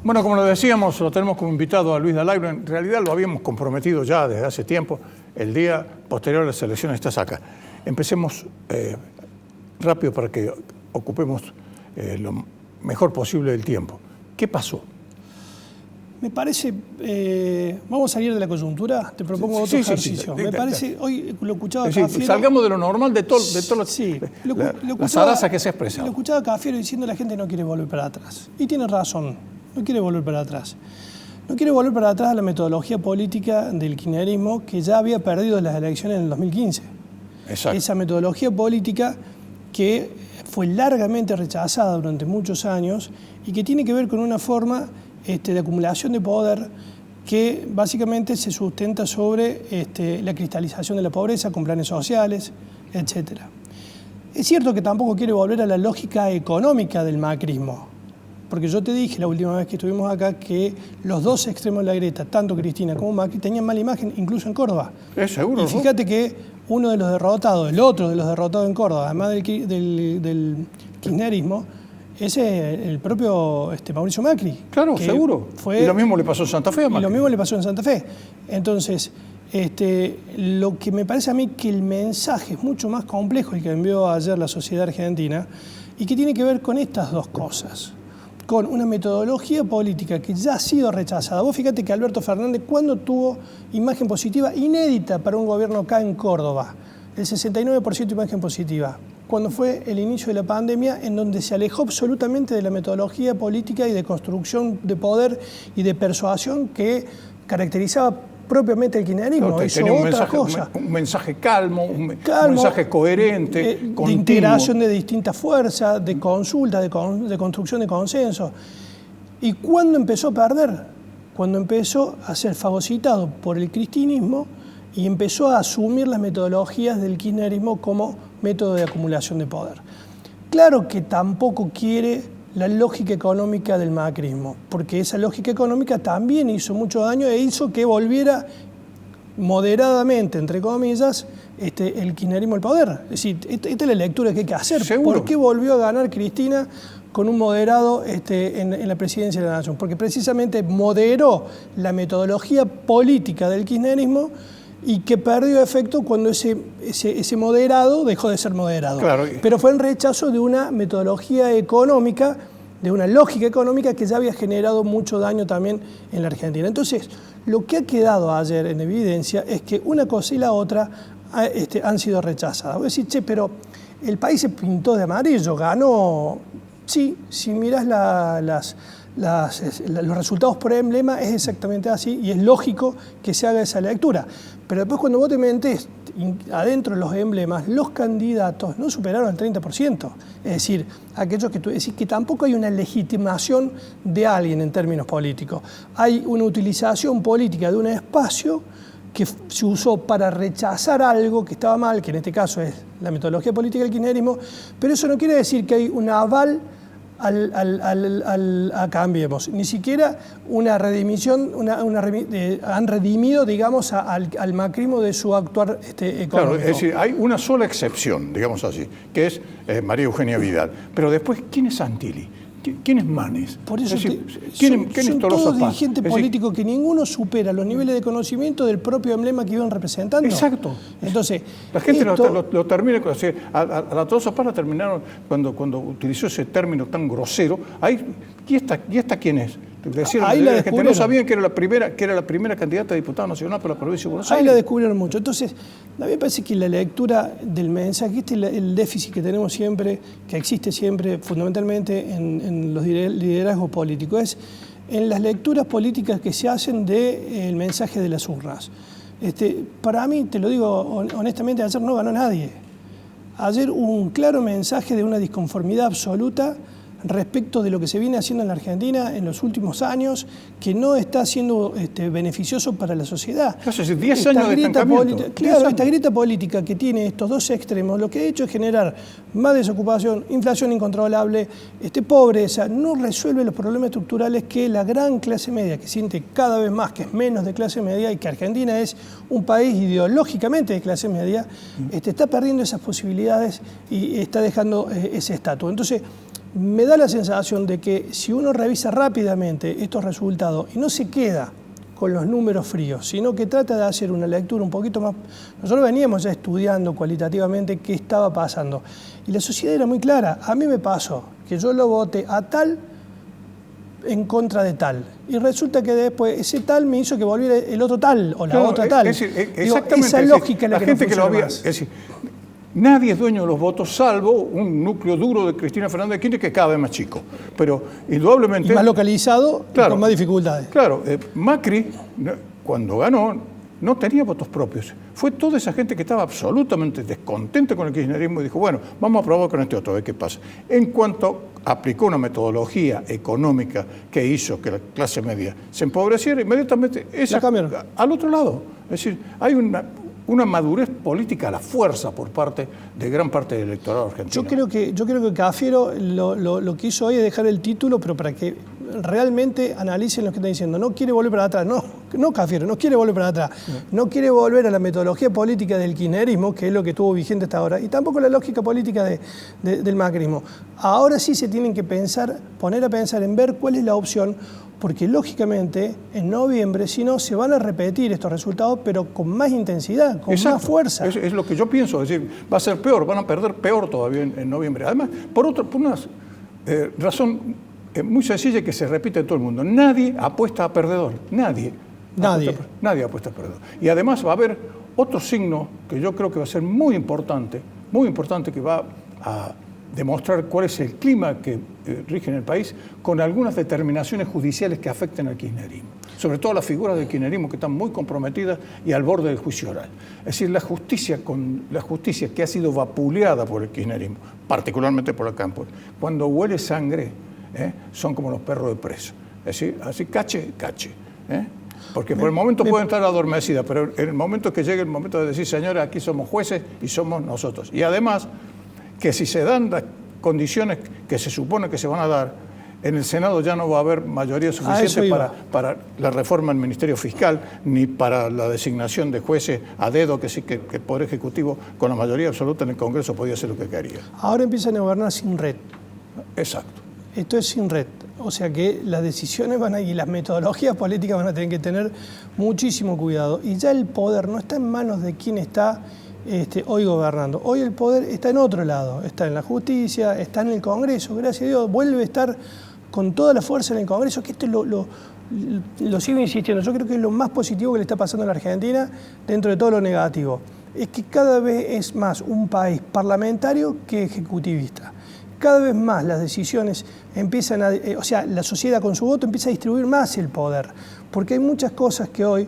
Bueno, como lo decíamos, lo tenemos como invitado a Luis Dalagro. En realidad lo habíamos comprometido ya desde hace tiempo. El día posterior a las elecciones estás acá. Empecemos rápido para que ocupemos lo mejor posible del tiempo. ¿Qué pasó? Me parece, vamos a salir de la coyuntura, te propongo otro ejercicio. Me parece, hoy lo escuchaba Cafiero. Salgamos de lo normal, de todo las zarazas que se expresan. Lo escuchaba Cafiero diciendo que la gente no quiere volver para atrás. Y tiene razón, no quiere volver para atrás. No quiere volver para atrás a la metodología política del kirchnerismo que ya había perdido las elecciones en el 2015. Exacto. Esa metodología política que fue largamente rechazada durante muchos años y que tiene que ver con una forma de acumulación de poder que básicamente se sustenta sobre la cristalización de la pobreza con planes sociales, etc. Es cierto que tampoco quiere volver a la lógica económica del macrismo, porque yo te dije la última vez que estuvimos acá que los dos extremos de la grieta, tanto Cristina como Macri, tenían mala imagen, incluso en Córdoba. Es seguro. Y fíjate que uno de los derrotados, el otro de los derrotados en Córdoba, además del kirchnerismo, es el propio Mauricio Macri. Claro, seguro. Y lo mismo le pasó en Santa Fe a Macri. Y lo mismo le pasó en Santa Fe. Entonces, lo que me parece a mí que el mensaje es mucho más complejo el que envió ayer la sociedad argentina y que tiene que ver con estas dos cosas. Con una metodología política que ya ha sido rechazada. Vos fíjate que Alberto Fernández, ¿cuándo tuvo imagen positiva inédita para un gobierno acá en Córdoba? El 69% de imagen positiva. Cuando fue el inicio de la pandemia, en donde se alejó absolutamente de la metodología política y de construcción de poder y de persuasión que caracterizaba propiamente el kirchnerismo. No, hizo tenía otra cosa. Un mensaje calmo, un mensaje coherente, de integración de distintas fuerzas, de consulta, de construcción de consenso. ¿Y cuándo empezó a perder? Cuando empezó a ser fagocitado por el cristinismo y empezó a asumir las metodologías del kirchnerismo como método de acumulación de poder. Claro que tampoco quiere la lógica económica del macrismo, porque esa lógica económica también hizo mucho daño e hizo que volviera moderadamente, entre comillas, el kirchnerismo al poder. Es decir, esta es la lectura que hay que hacer. ¿Seguro? ¿Por qué volvió a ganar Cristina con un moderado en la presidencia de la Nación? Porque precisamente moderó la metodología política del kirchnerismo y que perdió efecto cuando ese moderado dejó de ser moderado. Claro. Pero fue en rechazo de una metodología económica, de una lógica económica que ya había generado mucho daño también en la Argentina. Entonces, lo que ha quedado ayer en evidencia es que una cosa y la otra han sido rechazadas. Voy a decir, pero el país se pintó de amarillo, ganó. Sí, si mirás los resultados por emblema es exactamente así y es lógico que se haga esa lectura. Pero después cuando vos te metés adentro de los emblemas, los candidatos no superaron el 30%. Es decir, aquellos que tú decís que tampoco hay una legitimación de alguien en términos políticos. Hay una utilización política de un espacio que se usó para rechazar algo que estaba mal, que en este caso es la metodología política del kirchnerismo, pero eso no quiere decir que hay un aval a Cambiemos, ni siquiera una redimición, han redimido, digamos, al macrismo de su actuar económico. Claro, es decir, hay una sola excepción, digamos así, que es María Eugenia Vidal. Pero después, ¿quién es Santilli? ¿Quién es Manes? Por eso ¿quién es son Tolosa todos Paz? dirigentes políticos que ninguno supera los niveles de conocimiento del propio emblema que iban representando. Exacto. Entonces, la gente lo termina, a la Tolosa Paz la terminaron cuando utilizó ese término tan grosero. ¿Y esta quién es? Decían, la gente no sabían que era la primera candidata a diputada nacional por la provincia de Buenos Aires. Ahí la descubrieron mucho. Entonces, a mí me parece que la lectura del mensaje, el déficit que tenemos siempre, que existe siempre fundamentalmente en los liderazgos políticos, es en las lecturas políticas que se hacen del mensaje de las urnas. Para mí, te lo digo honestamente, ayer no ganó nadie. Ayer hubo un claro mensaje de una disconformidad absoluta respecto de lo que se viene haciendo en la Argentina en los últimos años, que no está siendo beneficioso para la sociedad. Hace 10 años de estancamiento. Claro, esta grieta política que tiene estos dos extremos, lo que ha hecho es generar más desocupación, inflación incontrolable, pobreza, no resuelve los problemas estructurales que la gran clase media, que siente cada vez más que es menos de clase media y que Argentina es un país ideológicamente de clase media, está perdiendo esas posibilidades y está dejando ese estatus. Entonces, me da la sensación de que si uno revisa rápidamente estos resultados y no se queda con los números fríos, sino que trata de hacer una lectura un poquito más... Nosotros veníamos ya estudiando cualitativamente qué estaba pasando y la sociedad era muy clara. A mí me pasó que yo lo voté a tal en contra de tal. Y resulta que después ese tal me hizo que volviera el otro tal o la otra tal. Es decir, exactamente, esa lógica es la que gente no que lo había, más. es decir, nadie es dueño de los votos, salvo un núcleo duro de Cristina Fernández de Kirchner que es cada vez más chico. Pero indudablemente... Y más localizado, claro, y con más dificultades. Claro, Macri, cuando ganó, no tenía votos propios. Fue toda esa gente que estaba absolutamente descontenta con el kirchnerismo y dijo, bueno, vamos a probar con este otro, a ver qué pasa. En cuanto aplicó una metodología económica que hizo que la clase media se empobreciera, inmediatamente esa al otro lado. Es decir, hay una madurez política a la fuerza por parte de gran parte del electorado argentino. Yo creo que Cafiero lo que hizo hoy es dejar el título, pero para que realmente analicen lo que está diciendo. No quiere volver para atrás, no Cafiero, no quiere volver para atrás. No quiere volver a la metodología política del kirchnerismo, que es lo que estuvo vigente hasta ahora, y tampoco la lógica política del macrismo. Ahora sí se tienen que poner a pensar en ver cuál es la opción, porque lógicamente en noviembre, si no, se van a repetir estos resultados, pero con más intensidad, con más fuerza. Es lo que yo pienso, es decir, va a ser peor, van a perder peor todavía en noviembre. Además, por una razón muy sencilla que se repite en todo el mundo, nadie apuesta a perdedor, nadie apuesta a perdedor. Y además va a haber otro signo que yo creo que va a ser muy importante, que va a demostrar cuál es el clima que rige en el país con algunas determinaciones judiciales que afecten al kirchnerismo. Sobre todo las figuras del kirchnerismo que están muy comprometidas y al borde del juicio oral. Es decir, la justicia que ha sido vapuleada por el kirchnerismo, particularmente por el campo, cuando huele sangre, son como los perros de preso. Es decir, así cache. Porque por el momento pueden estar adormecidas, pero en el momento que llegue el momento de decir, señores, aquí somos jueces y somos nosotros. Y además, que si se dan las condiciones que se supone que se van a dar, en el Senado ya no va a haber mayoría suficiente para la reforma del Ministerio Fiscal, ni para la designación de jueces a dedo, que sí que el Poder Ejecutivo, con la mayoría absoluta en el Congreso, podía hacer lo que quería. Ahora empiezan a gobernar sin red. Exacto. Esto es sin red. O sea que las decisiones y las metodologías políticas van a tener que tener muchísimo cuidado. Y ya el poder no está en manos de quien está hoy gobernando. Hoy el poder está en otro lado, está en la justicia, está en el Congreso, gracias a Dios, vuelve a estar con toda la fuerza en el Congreso, que esto lo sigo insistiendo, yo creo que es lo más positivo que le está pasando a la Argentina dentro de todo lo negativo, es que cada vez es más un país parlamentario que ejecutivista. Cada vez más las decisiones empiezan o sea, la sociedad con su voto empieza a distribuir más el poder, porque hay muchas cosas que hoy,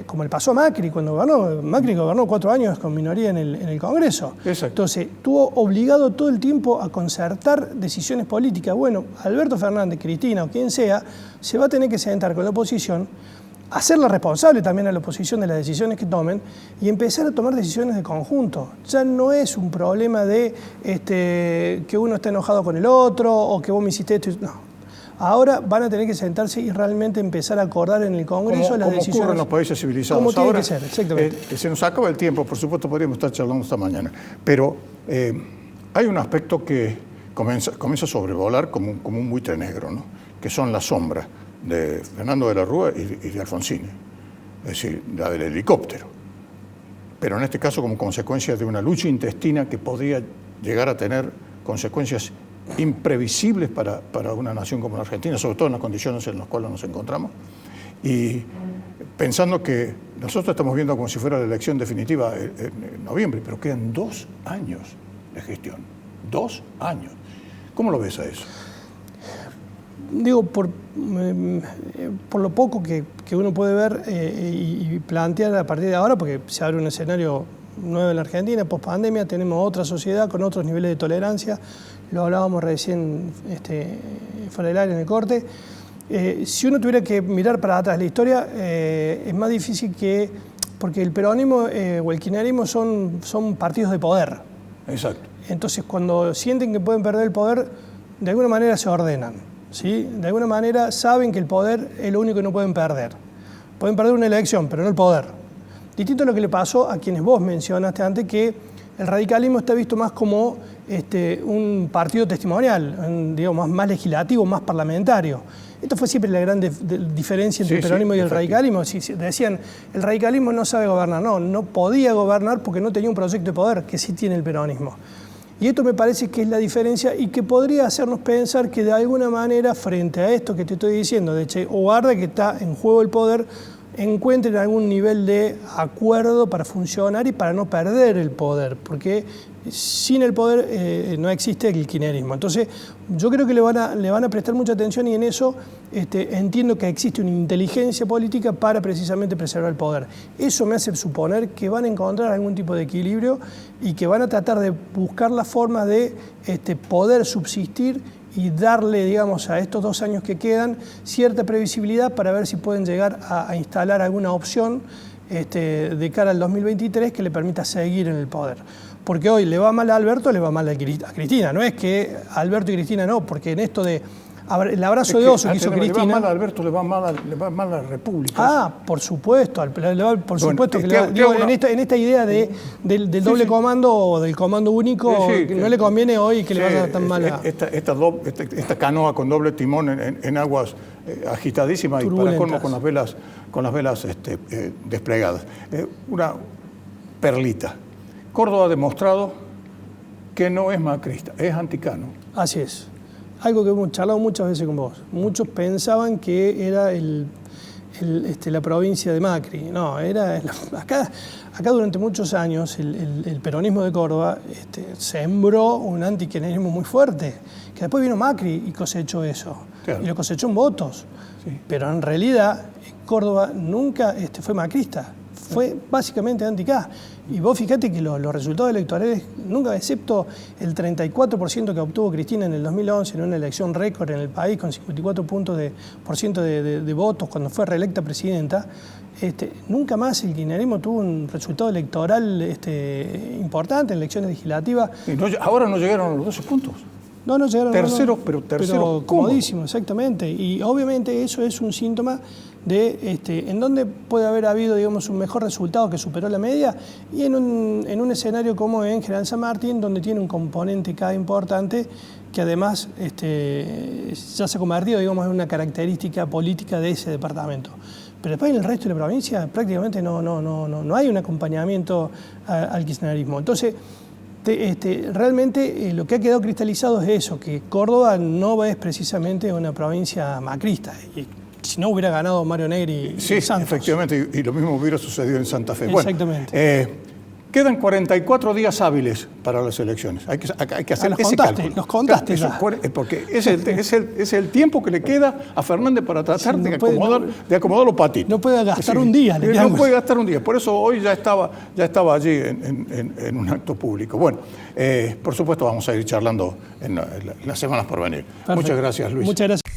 como le pasó a Macri cuando gobernó. Macri gobernó 4 años con minoría en el Congreso. Exacto. Entonces, estuvo obligado todo el tiempo a concertar decisiones políticas. Bueno, Alberto Fernández, Cristina o quien sea, se va a tener que sentar con la oposición, hacerla responsable también a la oposición de las decisiones que tomen y empezar a tomar decisiones de conjunto. Ya no es un problema de que uno está enojado con el otro o que vos me hiciste esto. No. Ahora van a tener que sentarse y realmente empezar a acordar en el Congreso las decisiones. Como ocurre en los países civilizados. Como tiene ahora, que ser, exactamente. Se nos acaba el tiempo, por supuesto podríamos estar charlando esta mañana, pero hay un aspecto que comienza a sobrevolar como un buitre negro, ¿no? Que son las sombras de Fernando de la Rúa y de Alfonsín, es decir, la del helicóptero. Pero en este caso como consecuencia de una lucha intestina que podría llegar a tener consecuencias imprevisibles para una nación como la Argentina, sobre todo en las condiciones en las cuales nos encontramos, y pensando que nosotros estamos viendo como si fuera la elección definitiva en noviembre, pero quedan 2 años de gestión, 2 años. ¿Cómo lo ves a eso? Digo, por lo poco que uno puede ver y plantear a partir de ahora, porque se abre un escenario nuevo en la Argentina, post pandemia, tenemos otra sociedad con otros niveles de tolerancia, lo hablábamos recién fuera del aire en el corte. Si uno tuviera que mirar para atrás la historia, es más difícil porque el peronismo o el kirchnerismo son partidos de poder. Exacto. Entonces, cuando sienten que pueden perder el poder, de alguna manera se ordenan, ¿sí? De alguna manera saben que el poder es lo único que no pueden perder. Pueden perder una elección, pero no el poder. Distinto a lo que le pasó a quienes vos mencionaste antes, que el radicalismo está visto más como un partido testimonial, digamos, más legislativo, más parlamentario. Esto fue siempre la gran diferencia entre el peronismo y el radicalismo. Si decían, el radicalismo no sabe gobernar, no podía gobernar porque no tenía un proyecto de poder, que sí tiene el peronismo. Y esto me parece que es la diferencia y que podría hacernos pensar que de alguna manera, frente a esto que te estoy diciendo, de Che Guevara, que está en juego el poder, encuentren algún nivel de acuerdo para funcionar y para no perder el poder, porque sin el poder no existe el kirchnerismo. Entonces, yo creo que le van a prestar mucha atención y en eso entiendo que existe una inteligencia política para precisamente preservar el poder. Eso me hace suponer que van a encontrar algún tipo de equilibrio y que van a tratar de buscar la forma de poder subsistir y darle, digamos, a estos 2 años que quedan cierta previsibilidad para ver si pueden llegar a instalar alguna opción de cara al 2023 que le permita seguir en el poder. Porque hoy le va mal a Alberto, le va mal a Cristina. No es que Alberto y Cristina no, porque en esto de el abrazo de oso que hizo Cristina... Le va mal a Alberto, le va mal a la República. Ah, por supuesto, supuesto que en esta idea del doble comando o del comando único, que no le conviene hoy que le vaya tan mal a... Esta canoa con doble timón en aguas agitadísimas y para colmo con las velas desplegadas. Una perlita. Córdoba ha demostrado que no es macrista, es anticano. Así es. Algo que hemos charlado muchas veces con vos. Muchos pensaban que era la provincia de Macri. No, era acá durante muchos años el peronismo de Córdoba sembró un antikirchnerismo muy fuerte, que después vino Macri y cosechó eso. Claro. Y lo cosechó en votos. Sí. Pero en realidad Córdoba nunca fue macrista. Fue básicamente anti-K. Y vos fíjate que los resultados electorales, nunca, excepto el 34% que obtuvo Cristina en el 2011, en una elección récord en el país, con 54% de votos cuando fue reelecta presidenta, nunca más el kirchnerismo tuvo un resultado electoral importante en elecciones legislativas. Y ahora no llegaron a los 12 puntos. No llegaron. Terceros, pero comodísimo, exactamente. Y obviamente eso es un síntoma de en donde puede haber habido, digamos, un mejor resultado que superó la media y en un escenario como en General San Martín, donde tiene un componente K importante que además ya se ha convertido, digamos, en una característica política de ese departamento. Pero después en el resto de la provincia prácticamente no hay un acompañamiento al kirchnerismo. Entonces, realmente lo que ha quedado cristalizado es eso, que Córdoba no es precisamente una provincia macrista. Y si no hubiera ganado Mario Negri y Santos. Sí, efectivamente, y lo mismo hubiera sucedido en Santa Fe. Exactamente. Bueno, quedan 44 días hábiles para las elecciones. Hay que hacer ese cálculo. Los contaste ya. Porque es el tiempo que le queda a Fernández para tratar de acomodar los patitos. No puede gastar un día. No puede gastar un día. Por eso hoy ya estaba allí en un acto público. Bueno, por supuesto vamos a ir charlando en las semanas por venir. Perfecto. Muchas gracias, Luis. Muchas gracias.